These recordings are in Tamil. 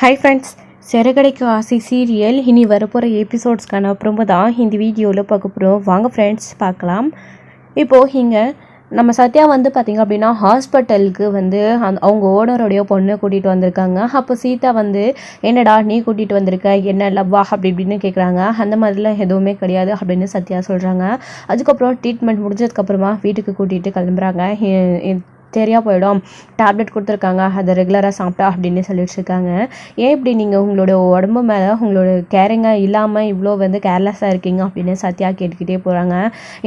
ஹை ஃப்ரெண்ட்ஸ், சிறகடிக்க ஆசை சீரியல் இனி வரப்போகிற எபிசோட்ஸ்க்கான ப்ரோமோ தான் இந்த வீடியோவில் பார்க்க போகிறோம். வாங்க ஃப்ரெண்ட்ஸ் பார்க்கலாம். இப்போது இங்கே நம்ம சத்யா வந்து பார்த்திங்க அப்படின்னா ஹாஸ்பிட்டலுக்கு வந்து அவங்க ஓனருடைய பொண்ணை கூட்டிகிட்டு வந்திருக்காங்க. அப்போ சீதா வந்து என்னடா நீ கூட்டிகிட்டு வந்திருக்க, என்ன லவ்வா அப்படி இப்படின்னு கேட்குறாங்க. அந்த மாதிரிலாம் எதுவுமே கிடையாது அப்படின்னு சத்யா சொல்கிறாங்க. அதுக்கப்புறம் ட்ரீட்மெண்ட் முடிஞ்சதுக்கப்புறமா வீட்டுக்கு கூட்டிகிட்டு கிளம்புறாங்க. சரியாக போயிடும், டேப்லெட் கொடுத்துருக்காங்க, அதை ரெகுலராக சாப்பிட்டா அப்படின்னு சொல்லிட்டு இருக்காங்க. ஏன் இப்படி நீங்கள் உங்களோட உடம்பு மேலே உங்களோட கேரிங்காக இல்லாமல் இவ்வளோ வந்து கேர்லெஸ்ஸாக இருக்கீங்க அப்படின்னு சத்யா கேட்டுக்கிட்டே போகிறாங்க.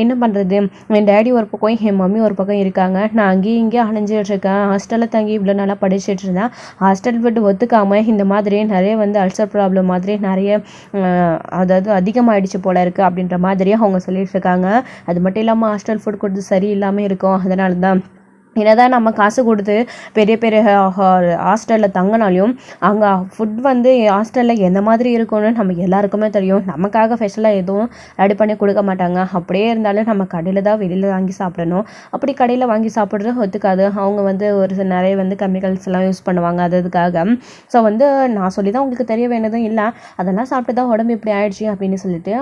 என்ன பண்ணுறது, என் டேடி ஒரு பக்கம் என் மம்மி ஒரு பக்கம் இருக்காங்க, நான் அங்கேயும் இங்கேயும் அலைஞ்சிட்ருக்கேன். ஹாஸ்டலில் தங்கி இவ்வளோ நல்லா படிச்சுட்டு இருந்தேன், ஹாஸ்டல் விட்டு ஒத்துக்காமல் இந்த மாதிரி நிறைய வந்து அல்சர் ப்ராப்ளம் மாதிரி நிறைய அதாவது அதிகமாகிடுச்சு போல இருக்குது அப்படின்ற மாதிரி அவங்க சொல்லிட்டு இருக்காங்க. அது மட்டும் இல்லாமல் ஹாஸ்டல் ஃபுட் கொடுத்து சரி இல்லாமல் இருக்கும், அதனால தான் என்னதான் நம்ம காசு கொடுத்து பெரிய பெரிய ஹாஸ்டலில் தங்கினாலையும் அங்கே ஃபுட் வந்து ஹாஸ்டலில் எந்த மாதிரி இருக்கும்னு நம்ம எல்லாருக்குமே தெரியும். நமக்காக ஸ்பெஷலாக எதுவும் ரெடி பண்ணி கொடுக்க மாட்டாங்க. அப்படியே இருந்தாலும் நம்ம கடையில் தான் வெளியில் வாங்கி சாப்பிடணும். அப்படி கடையில் வாங்கி சாப்பிட்றது ஒத்துக்காது. அவங்க வந்து ஒரு நிறைய வந்து கெமிக்கல்ஸ் எல்லாம் யூஸ் பண்ணுவாங்க அதுக்காக. ஸோ வந்து நான் சொல்லி தான் உங்களுக்கு தெரிய வேண்டியதும் இல்லை, அதெல்லாம் சாப்பிட்டு தான் உடம்பு இப்படி ஆயிடுச்சு அப்படின்னு சொல்லிட்டு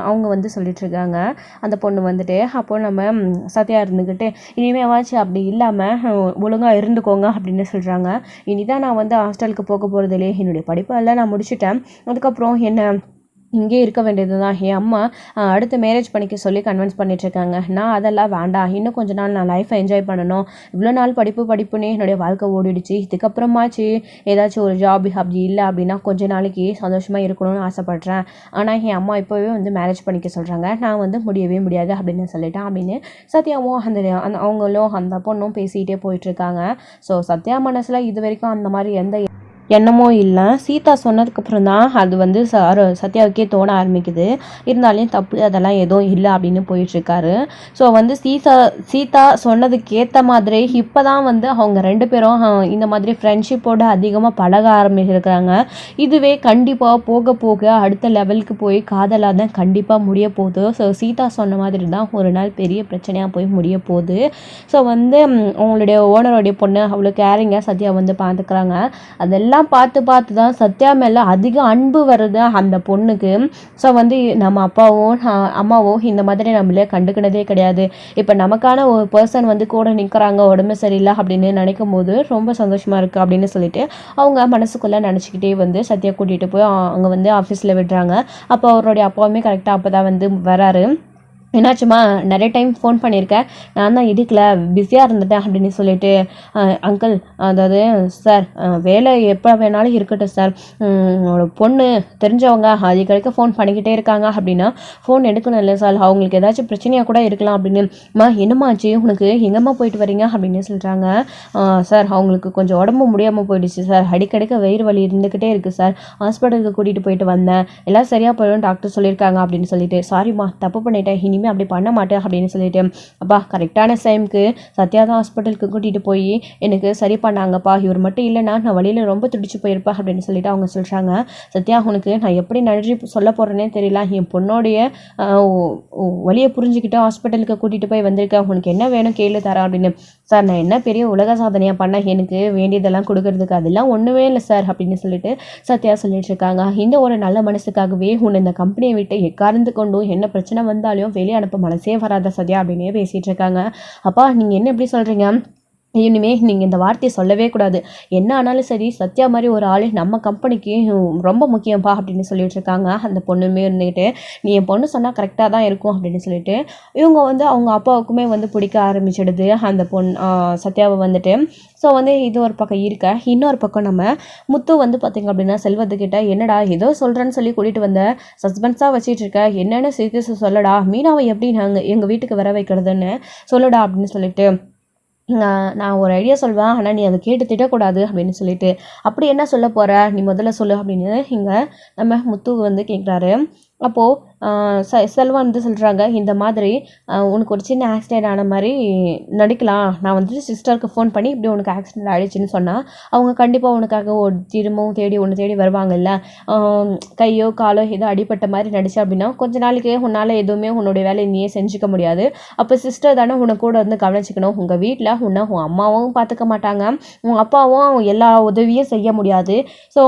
அவங்க வந்து சொல்லிட்டு இருக்காங்க. அந்த பொண்ணு வந்துட்டு அப்போது நம்ம சத்யா இருந்துக்கிட்டு இனிமேவாச்சு அப்படி இல்லை ஒழுங்காக இருந்துக்கோங்க அப்படின்னு சொல்கிறாங்க. இனிதான் நான் வந்து ஹாஸ்டலுக்கு போக போகிறதுலே என்னுடைய படிப்பெல்லாம் நான் முடிச்சுட்டேன், அதுக்கப்புறம் என்ன இங்கே இருக்க வேண்டியது தான். என் அம்மா அடுத்து மேரேஜ் பண்ணிக்க சொல்லி கன்வின்ஸ் பண்ணிகிட்ருக்காங்க. நான் அதெல்லாம் வேண்டாம், இன்னும் கொஞ்ச நாள் நான் லைஃப்பை என்ஜாய் பண்ணணும். இவ்வளோ நாள் படிப்புன்னு என்னுடைய வாழ்க்கை ஓடிடுச்சு, இதுக்கப்புறமாச்சு ஏதாச்சும் ஒரு ஜாப் அப்படி இல்லை அப்படின்னா கொஞ்ச நாளைக்கு சந்தோஷமாக இருக்கணும்னு ஆசைப்பட்றேன். ஆனால் என் அம்மா இப்போவே வந்து மேரேஜ் பண்ணிக்க சொல்கிறாங்க, நான் வந்து முடியவே முடியாது அப்படின்னு சொல்லிட்டேன் அப்படின்னு சத்யாவும் அந்த அவங்களும் அந்த பொண்ணும் பேசிகிட்டே போயிட்டுருக்காங்க. ஸோ சத்யா மனசில் இது வரைக்கும் அந்த மாதிரி எந்த எண்ணமோ இல்லை. சீதா சொன்னதுக்கப்புறம் தான் அது வந்து சத்யாவுக்கே தோண ஆரம்பிக்குது. இருந்தாலும் தப்பு அதெல்லாம் எதுவும் இல்லை அப்படின்னு போயிட்டுருக்காரு. ஸோ வந்து சீதா சொன்னதுக்கு ஏற்ற மாதிரி இப்போ தான் வந்து அவங்க ரெண்டு பேரும் இந்த மாதிரி ஃப்ரெண்ட்ஷிப்போடு அதிகமாக பழக ஆரம்பிச்சிருக்கிறாங்க. இதுவே கண்டிப்பாக போக போக அடுத்த லெவலுக்கு போய் காதலாக தான் கண்டிப்பாக முடிய போகுது. ஸோ சீதா சொன்ன மாதிரி தான் ஒரு நாள் பெரிய பிரச்சனையாக போய் முடிய போகுது. ஸோ வந்து அவங்களுடைய ஓனருடைய பொண்ணு அவ்வளோ கேரிங்காக சத்யா வந்து பார்த்துக்கிறாங்க. அதெல்லாம் பார்த்து தான் சத்யா மேலே அதிக அன்பு வருது அந்த பொண்ணுக்கு. ஸோ வந்து நம்ம அம்மாவும் இந்த மாதிரி நம்மளே கண்டுக்கினதே கிடையாது. இப்போ நமக்கான ஒரு பர்சன் வந்து கூட நிற்கிறாங்க உடம்பு சரியில்லை அப்படின்னு நினைக்கும் போது ரொம்ப சந்தோஷமாக இருக்குது அப்படின்னு சொல்லிட்டு அவங்க மனசுக்குள்ளே நினச்சிக்கிட்டே வந்து சத்யா கூட்டிகிட்டு போய் அங்கே வந்து ஆஃபீஸில் விடுறாங்க. அப்போ அவருடைய அப்பாவுமே கரெக்டாக அப்போ தான் வந்து வராரு. என்னாச்சுமா, நிறைய டைம் ஃபோன் பண்ணியிருக்கேன், நான் தான் எடுக்கல, பிஸியாக இருந்துட்டேன் அப்படின்னு சொல்லிட்டு அங்கிள் அதாவது சார் வேலை எப்போ வேணாலும் இருக்கட்டும் சார், உங்களோட பொண்ணு தெரிஞ்சவங்க அடிக்கடிக்க ஃபோன் பண்ணிக்கிட்டே இருக்காங்க அப்படின்னா ஃபோன் எடுக்கணும் இல்லை சார், அவங்களுக்கு ஏதாச்சும் பிரச்சனையாக கூட இருக்கலாம் அப்படின்னு. என்னம்மாச்சு உனக்கு, எங்கம்மா போயிட்டு வரீங்க அப்படின்னு சொல்கிறாங்க. சார் அவங்களுக்கு கொஞ்சம் உடம்பு முடியாமல் போயிடுச்சு சார், அடிக்கடிக்க வயிறு வலி இருந்துக்கிட்டே இருக்குது சார், ஹாஸ்பிட்டலுக்கு கூட்டிகிட்டு போயிட்டு வந்தேன், எல்லாம் சரியாக போயிடும் டாக்டர் சொல்லியிருக்காங்க அப்படின்னு சொல்லிட்டு. சாரிம்மா தப்பு பண்ணிட்டேன், இனிமேல் அப்படி பண்ண மாட்டேன் அப்படின்னு சொல்லிட்டு அப்பா கரெக்டான டைமுக்கு சத்யா தான் ஹாஸ்பிட்டலுக்கு கூட்டிகிட்டு போய் எனக்கு சரி பண்ணாங்கப்பா, இவர் மட்டும் இல்லைன்னா நான் வழியில் ரொம்ப துடிச்சு போயிருப்பேன் அப்படின்னு சொல்லிட்டு அவங்க சொல்கிறாங்க. சத்யா உனக்கு நான் எப்படி நன்றி சொல்ல போகிறேன்னே தெரியல, என் பொண்ணோடைய வழியை புரிஞ்சுக்கிட்டு ஹாஸ்பிட்டலுக்கு கூட்டிகிட்டு போய் வந்திருக்கேன், உனக்கு என்ன வேணும் கேளு தரேன் அப்படின்னு. சார் நான் என்ன பெரிய உலக சாதனையாக பண்ண, எனக்கு வேண்டியதெல்லாம் கொடுக்கறதுக்கு அதெல்லாம் ஒன்றுமே இல்லை சார் அப்படின்னு சொல்லிட்டு சத்யா சொல்லிட்டு இருக்காங்க. இந்த ஒரு நல்ல மனசுக்காகவே உன்னை இந்த கம்பெனியை விட்டு எக்கார்ந்து கொண்டும் என்ன பிரச்சனை வந்தாலும் வெளியே அனுப்ப மனசே வராத சத்யா அப்படின்னே பேசிகிட்டு இருக்காங்க. அப்பா நீங்கள் என்ன எப்படி சொல்கிறீங்க, இனிமே நீங்கள் இந்த வார்த்தையை சொல்லவே கூடாது, என்ன ஆனாலும் சரி சத்யா மாதிரி ஒரு ஆள் நம்ம கம்பெனிக்கு ரொம்ப முக்கியம்ப்பா அப்படின்னு சொல்லிட்டு இருக்காங்க. அந்த பொண்ணுமே இருந்துக்கிட்டு நீ என் பொண்ணு சொன்னால் கரெக்டாக தான் இருக்கும் அப்படின்னு சொல்லிட்டு இவங்க வந்து அவங்க அப்பாவுக்குமே வந்து பிடிக்க ஆரம்பிச்சிடுது அந்த சத்யாவை வந்துட்டு. ஸோ வந்து இது ஒரு பக்கம் இருக்க, இன்னொரு பக்கம் நம்ம முத்து வந்து பார்த்திங்க அப்படின்னா செல்வத்துக்கிட்ட என்னடா ஏதோ சொல்கிறேன்னு சொல்லி கூட்டிகிட்டு வந்த, சஸ்பென்ஸாக வச்சிட்டு இருக்க, என்னென்னு சீக்கிரம் சொல்லடா, மீனாவை எப்படி நாங்கள் எங்கள் வீட்டுக்கு வர வைக்கிறதுன்னு சொல்லடா அப்படின்னு சொல்லிட்டு நான் ஒரு ஐடியா சொல்வேன், ஆனால் நீ அதை கேட்டு திட்டக்கூடாது அப்படின்னு சொல்லிட்டு அப்படி என்ன சொல்ல போகிற நீ முதல்ல சொல்லு அப்படின்னு இங்கே நம்ம முத்து வந்து கேட்குறாரு. அப்போது செல்வம் வந்து சொல்கிறாங்க, இந்த மாதிரி உனக்கு ஒரு சின்ன ஆக்சிடென்ட் ஆன மாதிரி நடிக்கலாம், நான் வந்துட்டு சிஸ்டருக்கு ஃபோன் பண்ணி இப்படி உனக்கு ஆக்சிடென்ட் ஆகிடுச்சின்னு சொன்னால் அவங்க கண்டிப்பாக உனக்காக திரும்பவும் ஒன்று தேடி வருவாங்கல்ல. கையோ காலோ ஏதோ அடிப்பட்ட மாதிரி நடிச்சா அப்படின்னா கொஞ்ச நாளைக்கு உன்னால் எதுவுமே உன்னுடைய வேலையை நீயே செஞ்சுக்க முடியாது. அப்போ சிஸ்டர் தானே உன்னை கூட வந்து கவனிச்சிக்கணும். உங்கள் வீட்டில் உன் அம்மாவும் பார்த்துக்க மாட்டாங்க, உன் அப்பாவும் எல்லா உதவியும் செய்ய முடியாது. ஸோ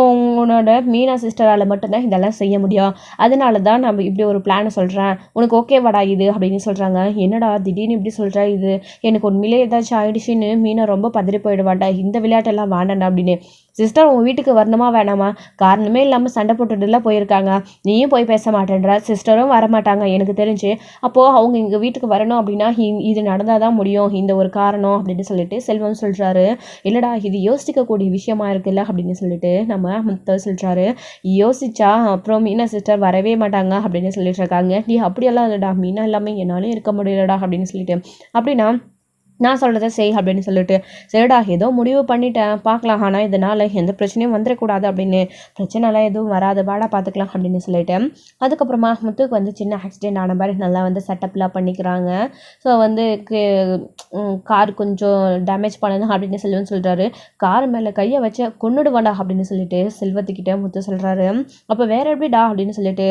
உன்னோட மீனா சிஸ்டரால் மட்டும்தான் இதெல்லாம் செய்ய முடியும். அதனால தான் நம்ம இப்படி ஒரு பிளானை சொல்கிறேன், உனக்கு ஓகேவாடா இது அப்படின்னு சொல்கிறாங்க. என்னடா திடீர்னு இப்படி சொல்கிற, இது எனக்கு உண்மையிலே ஏதாச்சும் ஆயிடுச்சுன்னு மீனா ரொம்ப பதறி போயிடுவாண்டா, இந்த விளையாட்டெல்லாம் வேண்டாண்டா அப்படின்னு. சிஸ்டர் உங்கள் வீட்டுக்கு வரணுமா வேணாமா, காரணமே இல்லாமல் சண்டை போட்டுட்டுலாம் போயிருக்காங்க, நீயும் போய் பேச மாட்டேன்ற, சிஸ்டரும் வரமாட்டாங்க எனக்கு தெரிஞ்சு. அப்போது அவங்க எங்கள் வீட்டுக்கு வரணும் அப்படின்னா இது நடந்தால் தான் முடியும், இந்த ஒரு காரணம் அப்படின்னு சொல்லிட்டு செல்வம் சொல்கிறாரு. இல்லைடா இது யோசிக்கக்கூடிய விஷயமா இருக்குல்ல அப்படின்னு சொல்லிட்டு நம்ம முத்து சொல்கிறாரு. யோசிச்சா அப்புறம் மீனா சிஸ்டர் வரவே மாட்டாங்க அப்படின்னு சொல்லிட்டு இருக்காங்க. நீ அப்படியெல்லாம் இல்லைடா, மீனா இல்லாமல் என்னாலும் இருக்க முடியலடா அப்படின்னு சொல்லிட்டு. அப்படின்னா நான் சொல்கிறத செய் அப்படின்னு சொல்லிட்டு, சரிடா ஏதோ முடிவு பண்ணிட்டேன் பார்க்கலாம், ஆனால் இதனால் எந்த பிரச்சனையும் வந்துடக்கூடாது அப்படின்னு. பிரச்சனைலாம் எதுவும் வராது, வாடா பார்த்துக்கலாம் அப்படின்னு சொல்லிட்டு. அதுக்கப்புறமா முத்துக்கு வந்து சின்ன ஆக்சிடென்ட் ஆன மாதிரி நல்லா வந்து செட்டப்லாம் பண்ணிக்கிறாங்க. ஸோ வந்து கார் கொஞ்சம் டேமேஜ் பண்ணணும் அப்படின்னு செல்வம் சொல்கிறாரு. கார் மேலே கையை வச்சு கொன்னுடுவாடா அப்படின்னு சொல்லிட்டு செல்வத்துக்கிட்ட முத்து சொல்கிறாரு. அப்போ வேற எப்படிடா அப்படின்னு சொல்லிட்டு,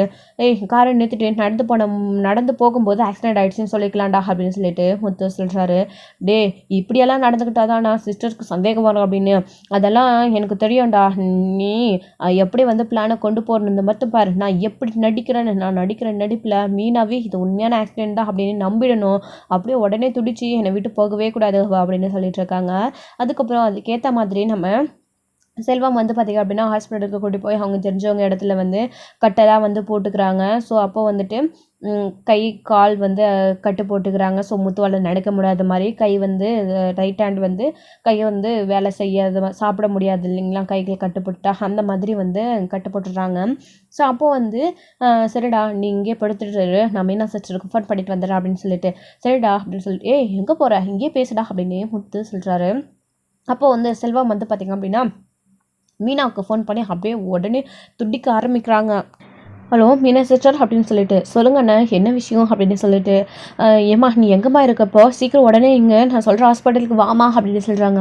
காரை நிறுத்திட்டு நடந்து போகும்போது ஆக்சிடென்ட் ஆகிடுச்சின்னு சொல்லிக்கலாம்டா அப்படின்னு சொல்லிட்டு முத்து சொல்கிறாரு. டே இப்படியெல்லாம் நடந்துக்கிட்டாதான் நான் சிஸ்டருக்கு சந்தேகம் வரும் அப்படின்னு, அதெல்லாம் எனக்கு தெரியும்டா, நீ எப்படி வந்து பிளானை கொண்டு போகணுன்னு மட்டும் பாரு, நான் எப்படி நடிக்கிறேன்னு, நான் நடிக்கிற நடிப்பில் மீனாவே இது உண்மையான ஆக்சிடென்ட் தான் அப்படின்னு நம்பிடணும், அப்படியே உடனே துடிச்சு என்னை விட்டு போகவே கூடாது அப்படின்னு சொல்லிட்டு இருக்காங்க. அதுக்கப்புறம் அதுக்கேற்ற மாதிரி நம்ம செல்வம் வந்து பார்த்திங்க அப்படின்னா ஹாஸ்பிட்டலுக்கு கூட்டி போய் அவங்க தெரிஞ்சவங்க இடத்துல வந்து கட்டெல்லாம் வந்து போட்டுக்கிறாங்க. ஸோ அப்போ வந்துட்டு கை கால் வந்து கட்டு போட்டுக்கிறாங்க. ஸோ முத்துவால் நடக்க முடியாத மாதிரி, கை வந்து ரைட் ஹேண்ட் வந்து கையை வந்து வேலை செய்யாத, சாப்பிட முடியாது இல்லைங்களா கைகள் கட்டுப்பட்டுட்டா, அந்த மாதிரி வந்து கட்டு போட்டுடுறாங்க. ஸோ அப்போது வந்து சரிடா நீ இங்கே படுத்துட்டு நான் மீனா சிஸ்டருக்கு ஃபோன் பண்ணிட்டு வந்துடுறேன் அப்படின்னு சொல்லிட்டு, சரிடா அப்படின்னு சொல்லிட்டு, எங்கே போகிற இங்கேயே பேசுடா அப்படின்னு முத்து சொல்கிறாரு. அப்போது வந்து செல்வம் வந்து பார்த்திங்க அப்படின்னா மீனாவுக்கு ஃபோன் பண்ணி அப்படியே உடனே துடிக்க ஆரம்பிக்கிறாங்க. ஹலோ மீனா சிஸ்டர் அப்படின்னு சொல்லிட்டு, சொல்லுங்கண்ணே என்ன விஷயம் அப்படின்னு சொல்லிட்டு, ஏம்மா நீ எங்கேம்மா இருக்கப்போ சீக்கிரம் உடனே இங்கே நான் சொல்கிற ஹாஸ்பிட்டலுக்கு வாமா அப்படின்னு சொல்கிறாங்க.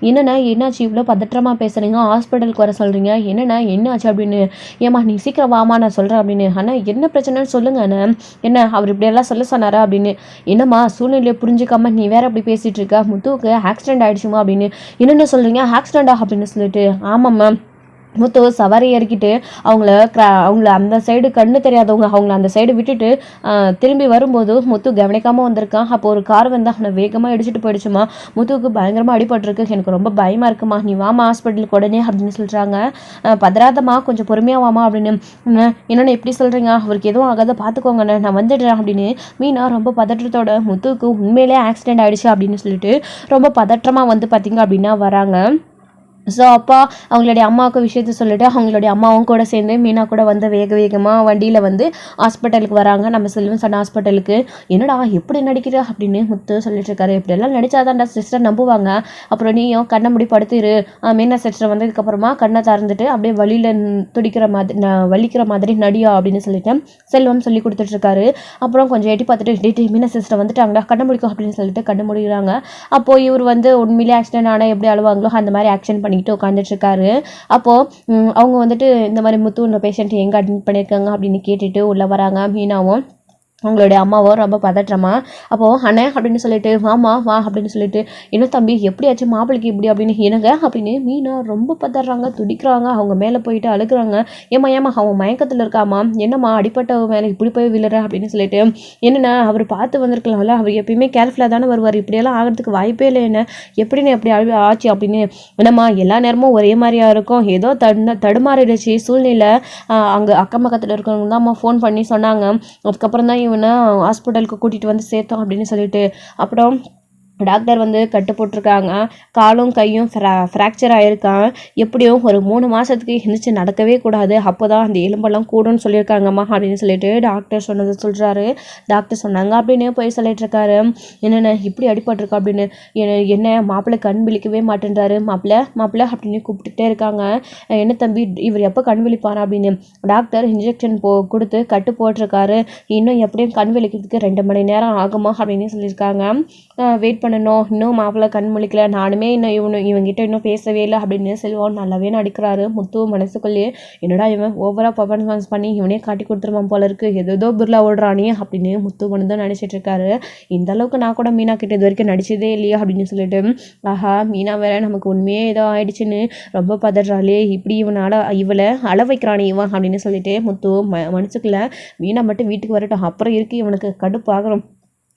என்னண்ணா என்னாச்சு இவ்வளோ பதற்றமாக பேசுகிறீங்க, ஹாஸ்பிட்டலுக்கு வர சொல்கிறீங்க, என்னண்ணா என்னாச்சு அப்படின்னு. ஏம்மா நீ சீக்கிரம் வாமா நான் சொல்கிறேன் அப்படின்னு. அண்ணா என்ன பிரச்சனைன்னு சொல்லுங்கண்ணே, என்ன அவர் இப்படியெல்லாம் சொல்ல சொன்னாரா அப்படின்னு. என்னம்மா சூழ்நிலையை புரிஞ்சுக்காம நீ வேற அப்படி பேசிகிட்டு இருக்க, முத்துவுக்கு ஆக்சிடென்ட் ஆகிடுச்சுமா அப்படின்னு. என்னென்ன சொல்கிறீங்க ஆக்சிடென்டா அப்படின்னு சொல்லிட்டு. ஆமாம்மா முத்து சவாரி ஏறிக்கிட்டு அவங்கள அந்த சைடு கண்ணு தெரியாதவங்க அவங்கள அந்த சைடு விட்டுட்டு திரும்பி வரும்போது முத்து கவனிக்காமல் வந்திருக்கான். அப்போ ஒரு கார் வந்து அவனை வேகமாக இடிச்சிட்டு போயிடுச்சுமா, முத்துவுக்கு பயங்கரமாக அடிபட்டிருக்கு, எனக்கு ரொம்ப பயமாக இருக்குமா, நீ வாமா ஹாஸ்பிட்டலுக்கு உடனே அப்படின்னு சொல்கிறாங்க. பதறாதம்மா கொஞ்சம் பொறுமையாக வாமா அப்படின்னு. என்னென்ன எப்படி சொல்கிறீங்க, அவருக்கு எதுவும் ஆகாத பார்த்துக்கோங்கண்ணே நான் வந்துடுறேன் அப்படின்னு. மீனா ரொம்ப பதற்றத்தோட முத்துவுக்கு உண்மையிலே ஆக்சிடென்ட் ஆகிடுச்சு அப்படின்னு சொல்லிட்டு ரொம்ப பதற்றமாக வந்து பார்த்திங்க அப்படின்னா வராங்க. ஸோ அப்பா அவங்களுடைய அம்மாவுக்கு விஷயத்த சொல்லிவிட்டு அவங்களுடைய அம்மாவும் கூட சேர்ந்து மீனா கூட வந்து வேகமாக வண்டியில் வந்து ஹாஸ்பிட்டலுக்கு வராங்க, நம்ம செல்வம் சொன்ன ஹாஸ்பிட்டலுக்கு. என்னடா எப்படி நடிக்கிற அப்படின்னு முத்து சொல்லிட்டு இருக்காரு. இப்படியெல்லாம் நடிச்சாதான்டா சிஸ்டர் நம்புவாங்க, அப்புறம் நீயும் கண்ணை முடி படுத்துரு, மீனா சிஸ்டர் வந்ததுக்கப்புறமா கண்ணை திறந்துட்டு அப்படியே வலிக்கிற மாதிரி நடியா அப்படின்னு சொல்லிட்டு செல்வம் சொல்லி கொடுத்துட்ருக்காரு. அப்புறம் கொஞ்சம் எட்டி பார்த்துட்டு மீனா சிஸ்டர் வந்துட்டாங்களா கண்ணை முடிக்கும் அப்படின்னு சொல்லிட்டு கண்ணை முடிக்கிறாங்க. அப்போது இவர் வந்து உண்மையிலே ஆக்சிடென்ட் ஆனால் எப்படி அழுவாங்களோ அந்த மாதிரி ஆக்ஷன் பண்ணிக்கிட்டு உட்காந்துட்ருக்காரு. அப்போது அவங்க வந்துட்டு இந்த மாதிரி முத்துன்ற பேஷண்ட் எங்கே அட்மிட் பண்ணியிருக்காங்க அப்படின்னு கேட்டுட்டு உள்ளே வராங்க. மீனாவும் அவங்களுடைய அம்மாவும் ரொம்ப பதற்றமா. அப்போது அண்ணே அப்படின்னு சொல்லிட்டு, வாமா வா அப்படின்னு சொல்லிட்டு, என்ன தம்பி எப்படியாச்சும் மாப்பிள்ளைக்கு இப்படி அப்படின்னு, என்னங்க அப்படின்னு மீனா ரொம்ப பதறாங்க, துடிக்கிறாங்க, அவங்க மேலே போயிட்டு அழுகுறாங்க. ஏமா அவன் மயக்கத்தில் இருக்காமா, என்னம்மா அடிப்பட்ட மேலே இப்படி போய் விழுற அப்படின்னு சொல்லிட்டு. என்னென்ன அவர் பார்த்து வந்திருக்கலாம்ல, அவர் எப்பயுமே கேர்ஃபுல்லாக தானே வருவார், இப்படியெல்லாம் ஆகிறதுக்கு வாய்ப்பே இல்லை, என்ன எப்படின்னு எப்படி ஆச்சு அப்படின்னு. என்னம்மா எல்லா நேரமும் ஒரே மாதிரியா இருக்கும், ஏதோ தடுமாறிடுச்சு சூழ்நிலை, அங்கே அக்கம் பக்கத்தில் இருக்கிறவங்க தான் அம்மா ஃபோன் பண்ணி சொன்னாங்க, அதுக்கப்புறம் தான் இவனை ஹாஸ்பிட்டலுக்கு கூட்டிகிட்டு வந்து சேர்த்தோம் அப்படின்னு சொல்லிட்டு. அப்புறம் டாக்டர் வந்து கட்டு போட்டிருக்காங்க, காலும் கையும் ஃப்ராக்சர் ஆகிருக்கான். எப்படியும் ஒரு 3 மாதத்துக்கு எழுந்திரிச்சு நடக்கவே கூடாது, அப்போ தான் அந்த எலும்பெல்லாம் கூடும்னு சொல்லியிருக்காங்கம்மா அப்படின்னு சொல்லிட்டு டாக்டர் சொன்னதை சொல்கிறாரு. டாக்டர் சொன்னாங்க அப்படின்னு போய் சொல்லிட்டு இருக்காரு. என்னென்ன இப்படி அடிபட்டிருக்கா அப்படின்னு. என்ன மாப்பிள்ளை கண் விழிக்கவே மாட்டேன்றாரு, மாப்பிள்ளை அப்படின்னு கூப்பிட்டுட்டே இருக்காங்க. என்ன தம்பி இவர் எப்போ கண் விழிப்பாரா அப்படின்னு. டாக்டர் இன்ஜெக்ஷன் கொடுத்து கட்டு போட்டிருக்காரு, இன்னும் எப்படியும் கண் விழிக்கிறதுக்கு 2 மணி நேரம் ஆகுமா அப்படின்னு சொல்லியிருக்காங்க. வெயிட் பண்ணணும், இன்னும் மாப்பிள்ளை கண் முழிக்கல, நானுமே இன்னும் இவங்கிட்ட இன்னும் பேசவே இல்லை அப்படின்னு செல்வம் நல்லாவே நடிக்கிறாரு. முத்து மனசுக்குள்ளேயே என்னடா இவன் ஓவரா பர்ஃபார்மன்ஸ் பண்ணி இவனே காட்டி கொடுத்துருவான் போல இருக்கு, ஏதோ பிர்லா ஓடுறானே அப்படின்னு முத்து மனதான் நினைச்சிட்டு இருக்காரு. இந்த அளவுக்கு நான் கூட மீனா கிட்ட இது வரைக்கும் நடிச்சதே இல்லையா அப்படின்னு சொல்லிட்டு, ஆஹா மீனா வேற நமக்கு உண்மையே ஏதோ ஆயிடுச்சுன்னு ரொம்ப பதறாளே, இப்படி இவளை அள வைக்கிறானே இவன் அப்படின்னு சொல்லிட்டு முத்து மனசுக்குள்ள மீனா மட்டும் வீட்டுக்கு வரட்டும், அப்புறம் இருக்கு இவனுக்கு கடுப்பாகிறோம்.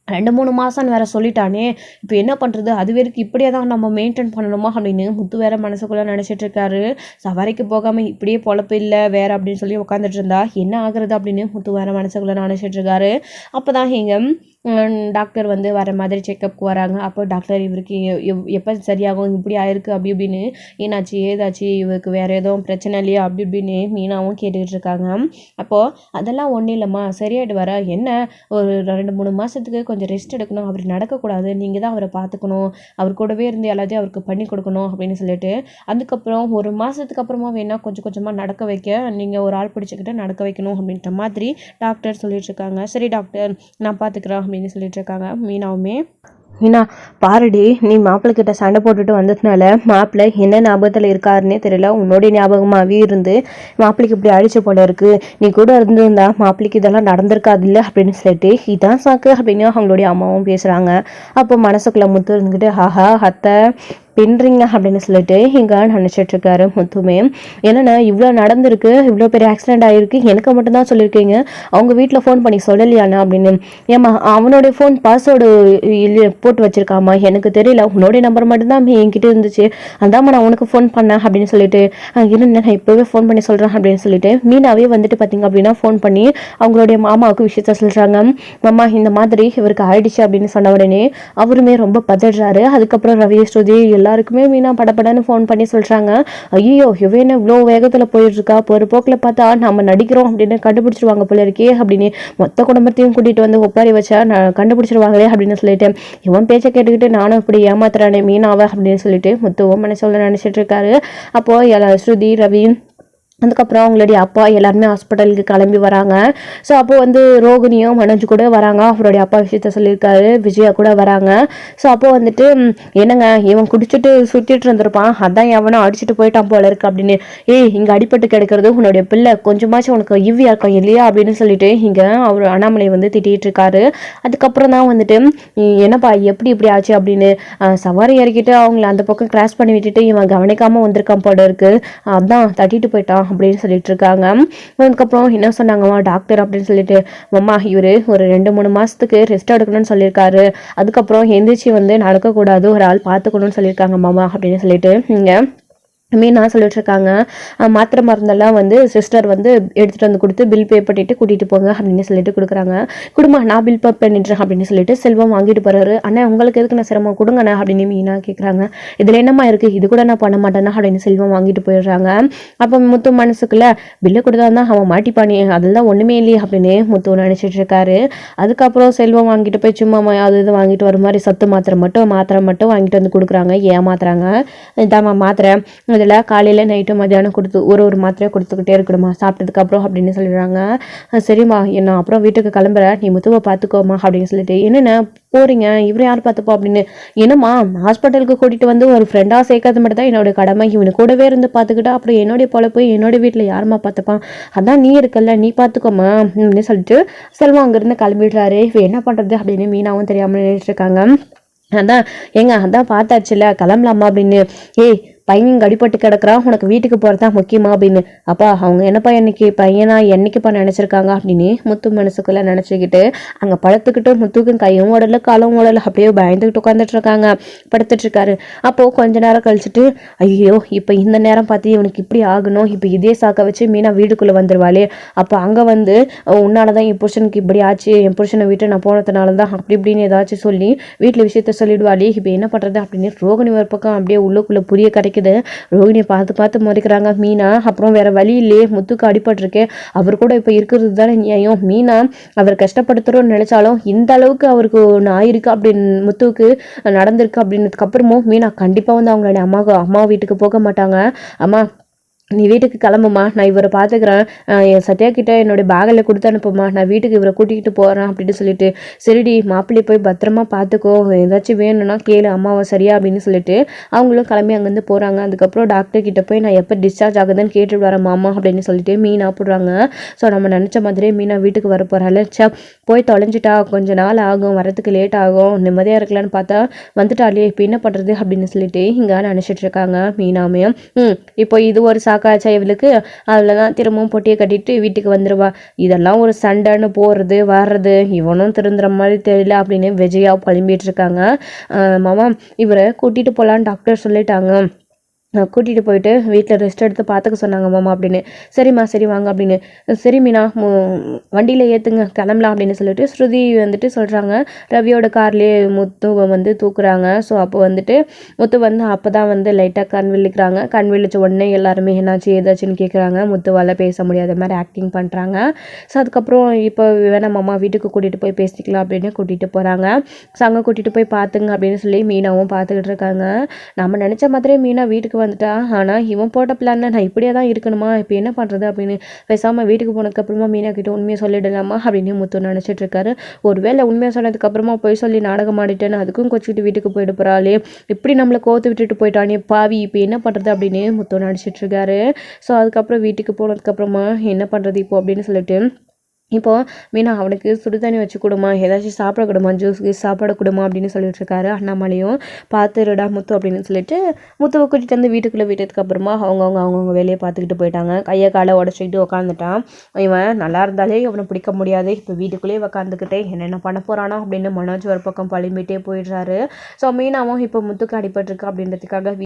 2-3 மாதம்னு வேற சொல்லிட்டானே, இப்போ என்ன பண்ணுறது, அது வரைக்கும் இப்படியே தான் நம்ம மெயின்டைன் பண்ணணுமா அப்படின்னு முத்து வேற மனசுக்குள்ளே நினச்சிட்டு இருக்காரு. சவாரிக்கு போகாமல் இப்படியே பொழப்பு இல்லை வேற அப்படின்னு சொல்லி உட்காந்துட்டு இருந்தா என்ன ஆகுறது அப்படின்னு முத்து வேற மனசுக்குள்ளே நினச்சிட்டு இருக்காரு. அப்போ தான் இங்கே டாக்டர் வந்து வர மாதிரி செக்கப்புக்கு வராங்க. அப்போ டாக்டர் இவருக்கு எப்போ சரியாகும், இப்படி ஆயிருக்கு அப்படி இப்படின்னு, ஏன்னாச்சு ஏதாச்சு இவருக்கு வேறு எதுவும் பிரச்சனை இல்லையா அப்படி இப்படின்னு மீனாவும் கேட்டுக்கிட்டு இருக்காங்க. அப்போது அதெல்லாம் ஒன்றும் இல்லைம்மா சரியாயிட்டு வர, என்ன ஒரு 2-3 மாதத்துக்கு கொஞ்சம் ரெஸ்ட் எடுக்கணும், அவர் நடக்கக்கூடாது, நீங்கள் தான் அவரை பார்த்துக்கணும், அவர் கூடவே இருந்து எல்லாத்தையும் அவருக்கு பண்ணி கொடுக்கணும் அப்படின்னு சொல்லிட்டு, அதுக்கப்புறம் 1 மாதத்துக்கு அப்புறமா வேணால் கொஞ்சம் கொஞ்சமாக நடக்க வைக்க நீங்கள் ஒரு ஆள் பிடிச்சிக்கிட்டு நடக்க வைக்கணும் அப்படின்ற மாதிரி டாக்டர் சொல்லிட்டு இருக்காங்க. சரி டாக்டர் நான் பார்த்துக்கிறேன் அப்படின்னு சொல்லிட்டு இருக்காங்க. மீனாவுமே மீனா பாருடி, நீ மாப்பிள்ளை கிட்ட சண்டை போட்டுட்டு வந்ததுனால மாப்பிள்ளை என்ன ஞாபகத்தில் இருக்காருன்னே தெரியல, உன்னோடைய ஞாபகமாகவே இருந்து மாப்பிள்ளைக்கு இப்படி அழிச்ச போல இருக்கு, நீ கூட இருந்திருந்தா மாப்பிள்ளைக்கு இதெல்லாம் நடந்திருக்காது இல்லை அப்படின்னு சொல்லிட்டு இதான் சாக்கு அப்படின்னு அவங்களுடைய அம்மாவும் பேசுகிறாங்க. அப்போ மனசுக்குள்ள முத்து இருந்துக்கிட்டு ஆஹா அத்தை பின்றீங்க அப்படின்னு சொல்லிட்டு இங்கே நினச்சிட்டு இருக்காரு முத்துமே. என்னென்னா இவ்வளோ நடந்திருக்கு, இவ்வளோ பெரிய ஆக்சிடென்ட் ஆகிருக்கு, எனக்கு மட்டும்தான் சொல்லியிருக்கீங்க, அவங்க வீட்டில் ஃபோன் பண்ணி சொல்லலையாண்ணா அப்படின்னு. ஏம்மா அவனுடைய ஃபோன் பாஸ்வேர்டு போட்டு வச்சிருக்காமா, எனக்கு தெரியல, உன்னோடைய நம்பர் மட்டும்தான் என்கிட்ட இருந்துச்சு, அதாம்மா நான் உனக்கு ஃபோன் பண்ணேன் அப்படின்னு சொல்லிட்டு, என்ன நான் இப்போவே ஃபோன் பண்ணி சொல்கிறேன் அப்படின்னு சொல்லிட்டு மீனாவே வந்துட்டு பார்த்தீங்க அப்படின்னா ஃபோன் பண்ணி அவங்களுடைய மாமாவுக்கு விஷயத்த சொல்கிறாங்க. மாமா இந்த மாதிரி இவருக்கு ஆயிடுச்சு அப்படின்னு சொன்ன உடனே அவருமே ரொம்ப பதறாரு. அதுக்கப்புறம் ரவி ஸ்ருதி எல்லாருக்குமே மீனா படப்படன்னு ஃபோன் பண்ணி சொல்கிறாங்க, ஐயோ இவன் இவ்வளோ வேகத்தில் போயிட்டுருக்கா, ஒரு போக்கில் பார்த்தா நம்ம நடிக்கிறோம் அப்படின்னு கண்டுபிடிச்சிருவாங்க போல இருக்கே அப்படின்னு மொத்த குடும்பத்தையும் கூட்டிகிட்டு வந்து ஒப்பாரி வச்சா கண்டுபிடிச்சிருவாங்களே அப்படின்னு சொல்லிட்டு இவன் பேச்சை கேட்டுக்கிட்டு நானும் இப்படி ஏமாத்துறானே மீனாவை அப்படின்னு சொல்லிட்டு முத்துவும் மனசுல நினச்சிட்டு இருக்காரு. அப்போது ஸ்ருதி ரவி அதுக்கப்புறம் அவங்களுடைய அப்பா எல்லாருமே ஹாஸ்பிட்டலுக்கு கிளம்பி வராங்க. ஸோ அப்போது வந்து ரோகிணியும் மனோஜ் கூட வராங்க, அவருடைய அப்பா விஷயத்த சொல்லியிருக்காரு, விஜயா கூட வராங்க. ஸோ அப்போது வந்துட்டு என்னங்க இவன் குடிச்சிட்டு சுற்றிட்டு இருந்திருப்பான், அதான் எவனோ அடிச்சுட்டு போயிட்டான் போல இருக்கு அப்படின்னு, இங்கே அடிப்பட்டு கிடக்கிறது உன்னுடைய பிள்ளை, கொஞ்சமாச்சும் உனக்கு ஈவியா இருக்கும் இல்லையா அப்படின்னு சொல்லிட்டு இங்கே அவர் அண்ணாமலை வந்து திட்டிகிட்டு இருக்காரு. அதுக்கப்புறம் தான் வந்துட்டு என்னப்பா எப்படி இப்படி ஆச்சு அப்படின்னு சவாரி இறக்கிட்டு அவங்கள அந்த பக்கம் கிராஸ் பண்ணி விட்டுட்டு இவன் கவனிக்காமல் வந்திருக்கான் போல இருக்கு, அதான் தட்டிட்டு போயிட்டான் அப்படின்னு சொல்லிட்டு இருக்காங்க. அதுக்கப்புறம் என்ன சொன்னாங்கம்மா டாக்டர் அப்படின்னு சொல்லிட்டு, அம்மா இவரு ஒரு 2-3 மாசத்துக்கு ரெஸ்ட் எடுக்கணும்னு சொல்லியிருக்காரு, அதுக்கப்புறம் எந்திரிச்சு வந்து நடக்கக்கூடாது, ஒரு ஆள் பார்த்துக்கணும்னு சொல்லியிருக்காங்க மாமா அப்படின்னு சொல்லிட்டு இங்க மீனா சொல்லிட்டு இருக்காங்க. மாத்திரை மருந்தெல்லாம் வந்து சிஸ்டர் வந்து எடுத்துகிட்டு வந்து கொடுத்து பில் பே பண்ணிட்டு கூட்டிகிட்டு போங்க அப்படின்னு சொல்லிட்டு கொடுக்குறாங்க. குடும்பம் நான் பில் பே பண்ணிடுறேன் அப்படின்னு சொல்லிட்டு செல்வம் வாங்கிட்டு போறாரு. அண்ணா உங்களுக்கு எதுக்கு நான் சிரமம் கொடுங்கண்ணா அப்படின்னு மீனா கேட்குறாங்க. இதில் என்னம்மா இருக்குது, இது கூட நான் பண்ண மாட்டேன்னா அப்படின்னு செல்வம் வாங்கிட்டு போயிடுறாங்க. அப்போ முத்து மனசுக்குள்ள பில்லு கொடுத்தா தான் அவன் மாட்டிப்பானே, அதெல்லாம் ஒன்றுமே இல்லையே அப்படின்னு முத்து நினச்சிட்டு இருக்காரு. அதுக்கப்புறம் செல்வம் வாங்கிட்டு போய் சும்மா அது இது வாங்கிட்டு வர மாதிரி சத்து மாத்திரை மட்டும் வாங்கிட்டு வந்து கொடுக்குறாங்க. ஏமாத்துறாங்க. இதாம்மா மாத்திரை, இதில் காலையில் நைட்டு மத்தியானம் கொடுத்து ஒரு மாத்திரையை கொடுத்துக்கிட்டே இருக்கணுமா சாப்பிட்டதுக்கப்புறம் அப்படின்னு சொல்லிடுறாங்க. சரிம்மா என்ன அப்புறம் வீட்டுக்கு கிளம்புற, நீ முத்துவை பார்த்துக்கோமா அப்படின்னு சொல்லிட்டு, என்னென்ன போகிறீங்க இவரை யார் பார்த்துப்போம் அப்படின்னு, என்னம்மா ஹாஸ்பிட்டலுக்கு கூட்டிகிட்டு வந்து ஒரு ஃப்ரெண்டாக சேர்க்காத மட்டும் தான் என்னோட கடமை, இவனு கூடவே இருந்து பார்த்துக்கிட்டா அப்புறம் என்னுடைய பொழப்பு என்னோட வீட்டில் யாருமா பார்த்துப்பான், அதான் நீ இருக்கல்ல நீ பார்த்துக்கோமா அப்படின்னு சொல்லிட்டு செல்வம் அங்கேருந்து கிளம்பிடுறாரு. இப்போ என்ன பண்ணுறது அப்படின்னு மீனாவும் தெரியாமல் நினைச்சிட்டு இருக்காங்க. அதான் பார்த்தாச்சுல கிளம்பலாமா அப்படின்னு, பையன் இங்கே அடிபட்டு கிடக்குறான், உனக்கு வீட்டுக்கு போகிறதா முக்கியமா அப்படின்னு. அப்பா அவங்க என்னப்பா இன்னைக்கு பையனா என்னைக்குப்பா நினச்சிருக்காங்க அப்படின்னு முத்து மனசுக்குள்ளே நினச்சிக்கிட்டு அங்கே படுத்துக்கிட்டு முத்துக்கும் கையும் உடல காலும் உடல அப்படியே பயந்துக்கிட்டு உட்காந்துட்டு இருக்காங்க, படுத்துட்டு இருக்காரு. அப்போது கொஞ்ச நேரம் கழிச்சுட்டு ஐயோ இப்போ இந்த நேரம் பார்த்து இவனுக்கு இப்படி ஆகணும், இப்போ இதே சாக்க வச்சு மீனா வீட்டுக்குள்ளே வந்துடுவாளே, அப்போ அங்கே வந்து உன்னால தான் என் புருஷனுக்கு இப்படி ஆச்சு, என் புருஷனை விட்டு நான் போனதுனால தான் அப்படி இப்படின்னு ஏதாச்சும் சொல்லி வீட்டில் விஷயத்த சொல்லிடுவாளே, இப்போ என்ன பண்ணுறது அப்படின்னு ரோகிணி ஒரு பக்கம் அப்படியே உள்ளுக்குள்ளே புரிய கிடைக்குது. ரோகிணியை பார்த்து பார்த்து முறைக்கிறாங்க மீனா. அப்புறம் வேற வழி இல்லையே, முத்துக்கு அடிபட்டிருக்கு, அவர் கூட இப்போ இருக்கிறது தானே நியாயம். மீனா அவர் கஷ்டப்படுத்துறோன்னு நினைச்சாலும் இந்த அளவுக்கு அவருக்கு ஒன்று ஆயிருக்கு அப்படின்னு முத்துவுக்கு நடந்திருக்கு அப்படின்னதுக்கு அப்புறமும் மீனா கண்டிப்பாக வந்து அவங்களுடைய அம்மா வீட்டுக்கு போக மாட்டாங்க. அம்மா நீ வீட்டுக்கு கிளம்புமா, நான் இவரை பார்த்துக்கிறேன், என் சத்யா கிட்ட என்னுடைய பேகில் கொடுத்து அனுப்புமா, நான் வீட்டுக்கு இவரை கூட்டிகிட்டு போகிறேன் அப்படின்னு சொல்லிட்டு, சரிடி மாப்பிள்ளை போய் பத்திரமா பார்த்துக்கோ, ஏதாச்சும் வேணும்னா கேளு அம்மாவை சரியா அப்படின்னு சொல்லிட்டு அவங்களும் கிளம்பி அங்கேருந்து போகிறாங்க. அதுக்கப்புறம் டாக்டர் கிட்ட போய் நான் எப்போ டிஸ்சார்ஜ் ஆகுதுன்னு கேட்டுட்டு வரேன் மாமா அப்படின்னு சொல்லிட்டு மீனா போடுறாங்க. ஸோ நம்ம நினச்ச மாதிரியே மீனா வீட்டுக்கு வர போகிறாள். சே போய் தொலைஞ்சிட்டா, கொஞ்ச நாள் ஆகும், வரத்துக்கு லேட் ஆகும், நிம்மதியாக இருக்கலான்னு பார்த்தா வந்துட்டாலே இப்போ என்ன பண்ணுறது அப்படின்னு சொல்லிட்டு இங்கே நினச்சிட்டு இருக்காங்க மீனாமே. இப்போ இது ஒரு காய்ச்சா இவளுக்கு, அதில் தான் திரும்பவும் பொட்டியை கட்டிட்டு வீட்டுக்கு வந்துடுவா. இதெல்லாம் ஒரு சண்டைன்னு போகிறது வர்றது, இவனும் திருந்துற மாதிரி தெரியல அப்படின்னு விஜயா புலம்பிட்டு இருக்காங்க. மாமா இவரை கூட்டிகிட்டு போகலான்னு டாக்டர் சொல்லிட்டாங்க, கூட்டிகிட்டு போயிட்டு வீட்டில் ரெஸ்ட் எடுத்து பார்த்துக்க சொன்னாங்க மாமா அப்படின்னு. சரிம்மா சரி வாங்க அப்படின்னு. சரி மீனா வண்டியில் ஏற்றுங்க கிளம்பலாம் அப்படின்னு சொல்லிட்டு ஸ்ருதி வந்துட்டு சொல்கிறாங்க. ரவியோட கார்லேயே முத்துவை வந்து தூக்குறாங்க. ஸோ அப்போ வந்துட்டு முத்து வந்து அப்போ தான் வந்து லைட்டாக கண் விழிக்கிறாங்க. கண் விழிச்ச உடனே எல்லாருமே என்னாச்சு ஏதாச்சுன்னு கேட்குறாங்க. முத்துவால் பேச முடியாத மாதிரி ஆக்டிங் பண்ணுறாங்க. ஸோ அதுக்கப்புறம் இப்போ வேணாம் மாமா வீட்டுக்கு கூட்டிகிட்டு போய் பேசிக்கலாம் அப்படின்னு கூட்டிகிட்டு போகிறாங்க. ஸோ அங்கே கூட்டிகிட்டு போய் பார்த்துங்க அப்படின்னு சொல்லி மீனாவும் பார்த்துக்கிட்டு இருக்காங்க. நம்ம நினச்ச மாதிரியே மீனா வீட்டுக்கு வந்துட்டா, ஆனால் இவன் போட்ட பிளான் நான் இப்படியே தான் இருக்கணுமா, இப்போ என்ன பண்ணுறது அப்படின்னு பேசாமல் வீட்டுக்கு போனதுக்கப்புறமா மீனா கிட்ட உண்மையை சொல்லிடலாமா அப்படின்னு முத்து நினச்சிட்டு இருக்காரு. ஒருவேளை உண்மையை சொன்னதுக்கப்புறமா போய் சொல்லி நாடகம் ஆடிட்டேன்னு அதுக்கும் கொச்சிக்கிட்டு வீட்டுக்கு போயிட்டு போகிறாளே, இப்படி நம்மளை கோத்து விட்டுட்டு போயிட்டானே பாவி, இப்போ என்ன பண்ணுறது அப்படின்னு முத்து நினச்சிட்டு இருக்காரு. ஸோ அதுக்கப்புறம் வீட்டுக்கு போனதுக்கப்புறமா என்ன பண்ணுறது இப்போ அப்படின்னு சொல்லிட்டு இப்போது மீனா அவனுக்கு சுடுதண்ணி வச்சு கொடுமா, ஏதாச்சும் சாப்பிட கொடுமா, ஜூஸ் சாப்பாடு கொடுமா அப்படின்னு சொல்லிட்டு இருக்காரு. அண்ணாமலையும் பார்த்துருடா முத்து அப்படின்னு சொல்லிட்டு முத்துவை கூட்டிகிட்டு வந்து வீட்டுக்குள்ளே விட்டதுக்கு அப்புறமா அவங்கவுங்க வேலையை பார்த்துக்கிட்டு போயிட்டாங்க. கையை காலை உடச்சிக்கிட்டு உட்காந்துட்டான். இவன் நல்லா இருந்தாலே இவனை பிடிக்க முடியாது, இப்போ வீட்டுக்குள்ளேயே உட்காந்துக்கிட்டே என்னென்ன பண்ண போகிறானோ அப்படின்னு மனோஜ் ஒரு பக்கம் பழம்பிட்டே போயிடுறாரு. ஸோ மீனாவும் இப்போ முத்துக்கு அடிபட்டிருக்கு அப்படின்றதுக்காக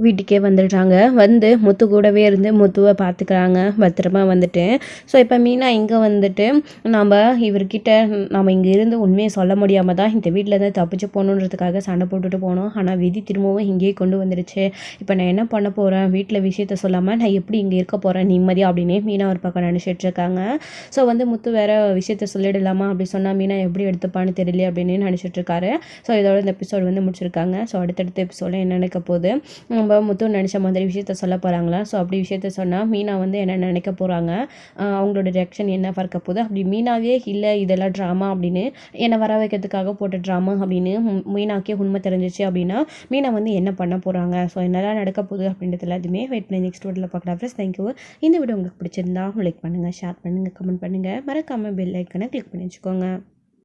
வீட்டுக்கே வந்துடுறாங்க. வந்து முத்து கூடவே இருந்து முத்துவை பார்த்துக்கிறாங்க பத்திரமா வந்துட்டு. ஸோ இப்போ மீனா இங்கே வந்துட்டு நம்ம இவர்கிட்ட நம்ம இங்கே இருந்து உண்மையை சொல்ல முடியாமல் தான் இந்த வீட்டிலேருந்து தப்பிச்சு போகணுன்றதுக்காக சண்டை போட்டுட்டு போனோம். ஆனால் விதி திரும்பவும் இங்கேயே கொண்டு வந்துடுச்சு. இப்போ நான் என்ன பண்ண போகிறேன், வீட்டில் விஷயத்த சொல்லாமல் நான் எப்படி இங்கே இருக்க போகிறேன் நிம்மதியாக அப்படின்னு மீனா ஒரு பக்கம் நினச்சிட்டு இருக்காங்க. ஸோ வந்து முத்து வேறு விஷயத்த சொல்லிடலாமா அப்படி சொன்னால் மீனா எப்படி எடுத்துப்பான்னு தெரியல அப்படின்னு நினச்சிட்டு இருக்காரு. ஸோ இதோட இந்த எபிசோட் வந்து முடிச்சிருக்காங்க. ஸோ அடுத்தடுத்த எபிசோடில் என்ன நடக்க போகுது, நம்ம முத்து நினச்ச மாதிரி விஷயத்த சொல்ல போகிறாங்களா, ஸோ அப்படி விஷயத்த சொன்னால் மீனா வந்து என்ன நினைக்க போகிறாங்க, அவங்களோட ரியாக்ஷன் என்ன பார்க்க போகுது, அப்படி மீனாவே இல்லை இதெல்லாம் ட்ராமா அப்படின்னு என்னை வர வைக்கிறதுக்காக போட்ட ட்ராமா அப்படின்னு மீனாக்கே உண்மை தெரிஞ்சிச்சு அப்படின்னா மீனா வந்து என்ன பண்ண போகிறாங்க, ஸோ என்னெல்லாம் நடக்க போகுது அப்படின்றது எல்லாத்தையுமே வெயிட் பண்ணி நெக்ஸ்ட் வீடியோவில் பார்க்கலாம். Friends thank you. இந்த வீடியோ உங்களுக்கு பிடிச்சிருந்தா லைக் பண்ணுங்கள், ஷேர் பண்ணுங்கள், கமெண்ட் பண்ணுங்கள், மறக்காமல் பெல் ஐக்கனை கிளிக் பண்ணி வச்சுக்கோங்க.